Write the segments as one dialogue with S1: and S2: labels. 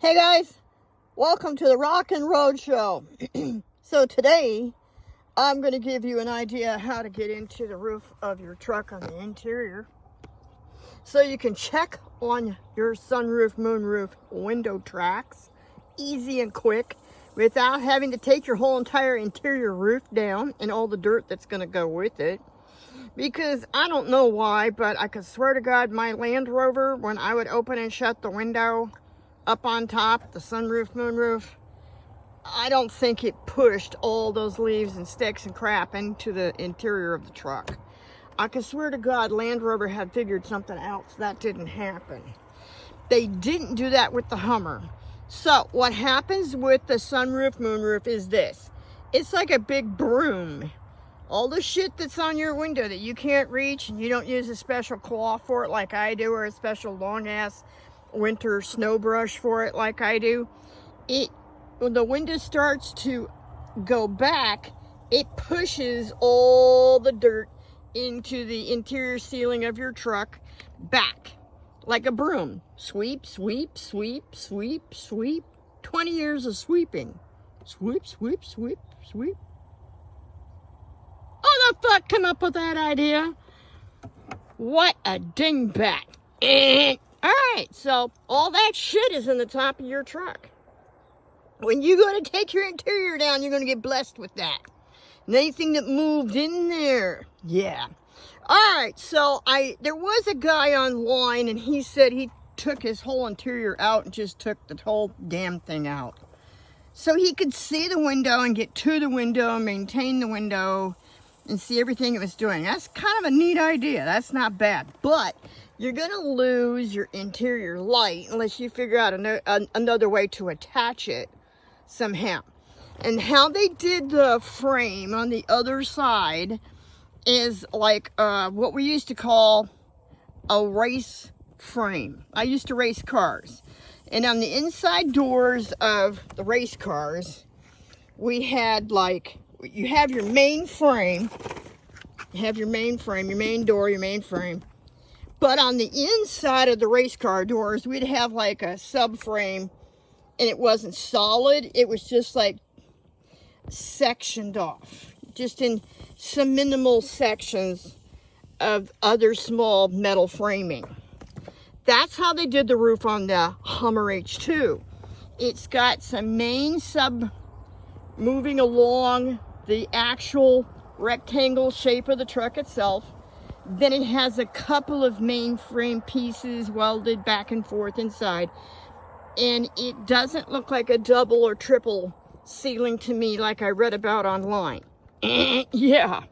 S1: Hey guys, welcome to the Rock and Road Show. So today, I'm going to give you an idea how to get into the roof of your truck on the interior. So you can check on your sunroof, moonroof, window tracks, easy and quick, without having to take your whole entire interior roof down and all the dirt that's going to go with it. Because I don't know why, but I could swear to God, my Land Rover, when I would open and shut the window up on top, the sunroof, moonroof, I don't think it pushed all those leaves and sticks and crap into the interior of the truck. I can swear to God, Land Rover had figured something out, so that didn't happen. They didn't do that with the Hummer. So what happens with the sunroof, moonroof is this. It's like a big broom. All the shit that's on your window that you can't reach and you don't use a special claw for it like I do, or a special long-ass winter snow brush for it like I do, when the window starts to go back, it pushes all the dirt into the interior ceiling of your truck back like a broom. Sweep, sweep, sweep, sweep, sweep. 20 years of sweeping. Sweep, sweep, sweep, sweep. Who the fuck came up with that idea? What a dingbat. Alright, so all that shit is in the top of your truck. When you go to take your interior down, you're going to get blessed with that. And anything that moved in there, yeah. Alright, so there was a guy online and he said he took his whole interior out and just took the whole damn thing out. So he could see the window and get to the window, maintain the window, and see everything it was doing. That's kind of a neat idea. That's not bad. But you're going to lose your interior light unless you figure out another way to attach it somehow. And how they did the frame on the other side is like what we used to call a race frame. I used to race cars. And on the inside doors of the race cars, we had like, you have your main frame. You have your main frame, your main door, your main frame. But on the inside of the race car doors, we'd have like a subframe, and it wasn't solid. It was just like sectioned off, just in some minimal sections of other small metal framing. That's how they did the roof on the Hummer H2. It's got some main sub moving along the actual rectangle shape of the truck itself. Then it has a couple of main frame pieces welded back and forth inside. And it doesn't look like a double or triple ceiling to me like I read about online. Yeah,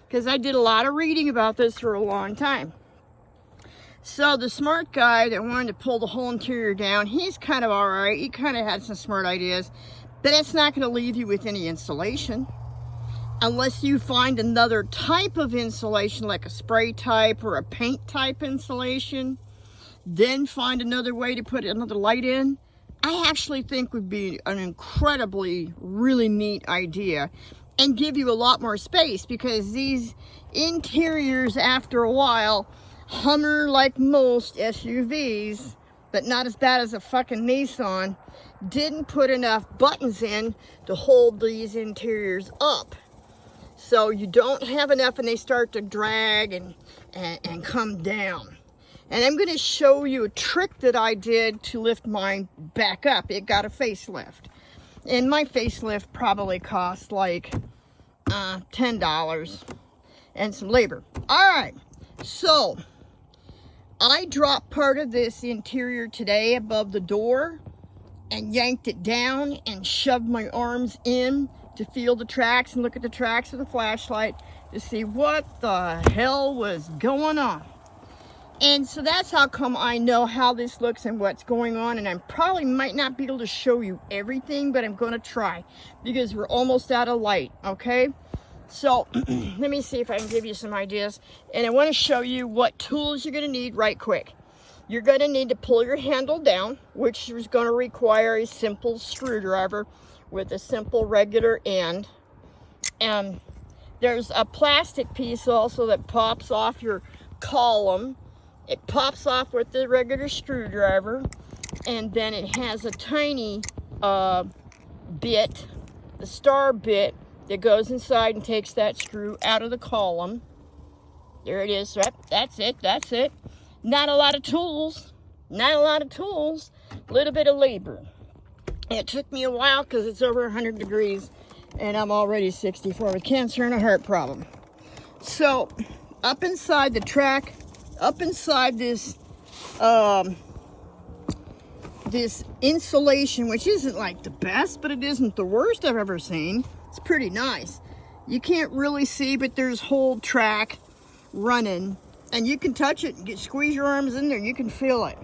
S1: because I did a lot of reading about this for a long time. So the smart guy that wanted to pull the whole interior down, he's kind of all right. He kind of had some smart ideas. But it's not going to leave you with any insulation. Unless you find another type of insulation, like a spray type or a paint type insulation, then find another way to put another light in. I actually think would be an incredibly, really neat idea and give you a lot more space, because these interiors, after a while, Hummer, like most SUVs, but not as bad as a fucking Nissan, didn't put enough buttons in to hold these interiors up. So you don't have enough and they start to drag and come down. And I'm going to show you a trick that I did to lift mine back up. It got a facelift. And my facelift probably cost like $10 and some labor. Alright, so I dropped part of this interior today above the door and yanked it down and shoved my arms in to feel the tracks and look at the tracks with a flashlight to see what the hell was going on. And so that's how come I know how this looks and what's going on. And I probably might not be able to show you everything, but I'm going to try because we're almost out of light, okay? So let me see if I can give you some ideas. And I want to show you what tools you're going to need right quick. You're going to need to pull your handle down, which is going to require a simple screwdriver with a simple regular end. And there's a plastic piece also that pops off your column. It pops off with the regular screwdriver. And then it has a tiny bit, the star bit, that goes inside and takes that screw out of the column. There it is. Right? That's it. Not a lot of tools. A little bit of labor. It took me a while because it's over 100 degrees and I'm already 64 with cancer and a heart problem. So up inside the track, up inside this this insulation, which isn't like the best, but it isn't the worst I've ever seen. It's pretty nice. You can't really see, but there's whole track running, and you can touch it and squeeze your arms in there. You can feel it.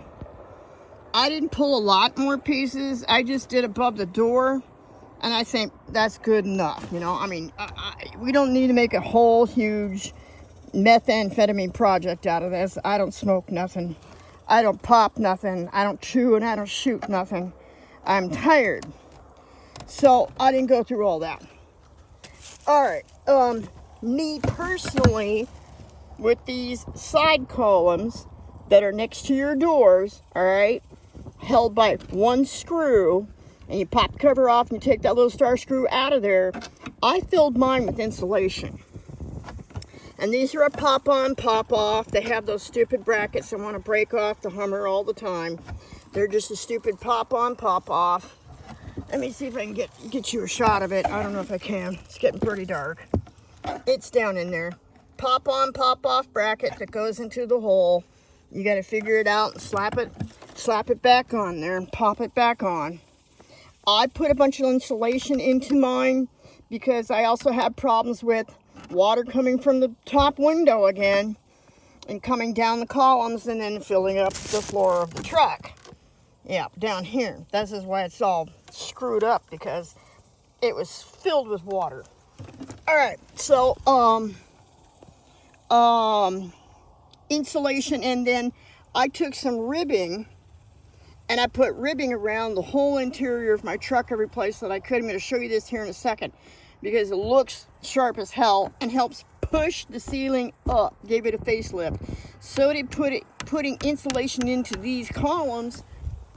S1: I didn't pull a lot more pieces. I just did above the door, and I think that's good enough. You know, I mean, we don't need to make a whole huge methamphetamine project out of this. I don't smoke nothing. I don't pop nothing. I don't chew and I don't shoot nothing. I'm tired. So I didn't go through all that. All right. Me personally, with these side columns that are next to your doors, all right, held by one screw, and you pop the cover off and you take that little star screw out of there, I filled mine with insulation. And these are a pop on, pop off. They have those stupid brackets that want to break off the Hummer all the time. They're just a stupid pop on, pop off. Let me see if I can get you a shot of it. I don't know if I can. It's getting pretty dark. It's down in there. Pop on, pop off bracket that goes into the hole. You got to figure it out and slap it back on there and pop it back on. I put a bunch of insulation into mine because I also have problems with water coming from the top window again and coming down the columns and then filling up the floor of the truck. Yeah, down here. This is why it's all screwed up, because it was filled with water. All right, so insulation, and then I took some ribbing and I put ribbing around the whole interior of my truck every place that I could. I'm going to show you this here in a second, because it looks sharp as hell and helps push the ceiling up. Gave it a facelift. So did putting insulation into these columns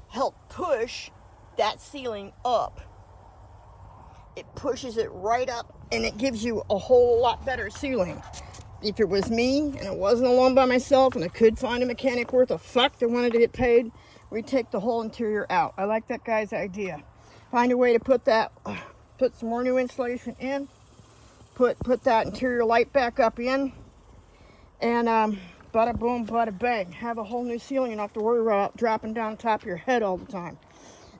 S1: helped push that ceiling up. It pushes it right up and it gives you a whole lot better ceiling. If it was me and it wasn't alone by myself and I could find a mechanic worth a fuck that wanted to get paid, we'd take the whole interior out. I like that guy's idea. Find a way to put some more new insulation in, put that interior light back up in, and bada boom, bada bang. Have a whole new ceiling. You don't have to worry about dropping down on top of your head all the time.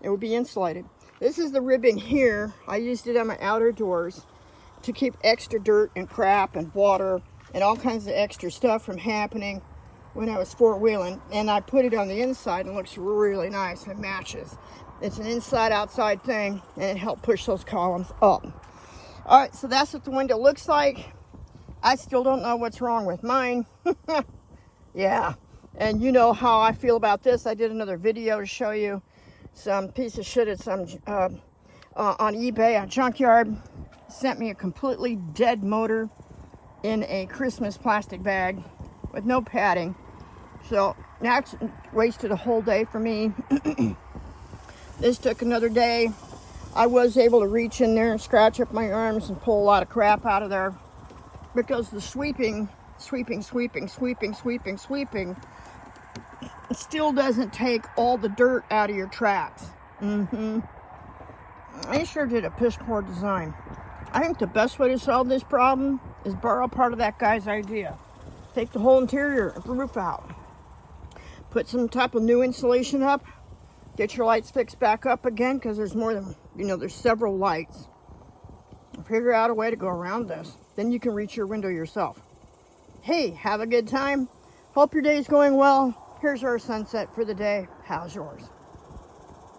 S1: It would be insulated. This is the ribbing here. I used it on my outer doors to keep extra dirt and crap and water and all kinds of extra stuff from happening when I was four-wheeling. And I put it on the inside and it looks really nice and it matches. It's an inside-outside thing, and it helped push those columns up. All right, so that's what the window looks like. I still don't know what's wrong with mine. Yeah, and you know how I feel about this. I did another video to show you some piece of shit at some on eBay, a junkyard. Sent me a completely dead motor in a Christmas plastic bag with no padding. So now it's wasted a whole day for me. This took another day. I was able to reach in there and scratch up my arms and pull a lot of crap out of there, because the sweeping still doesn't take all the dirt out of your tracks. I sure did a piss poor design. I think the best way to solve this problem is borrow part of that guy's idea. Take the whole interior of the roof out. Put some type of new insulation up. Get your lights fixed back up again, because there's more than, there's several lights. Figure out a way to go around this. Then you can reach your window yourself. Hey, have a good time. Hope your day's going well. Here's our sunset for the day. How's yours?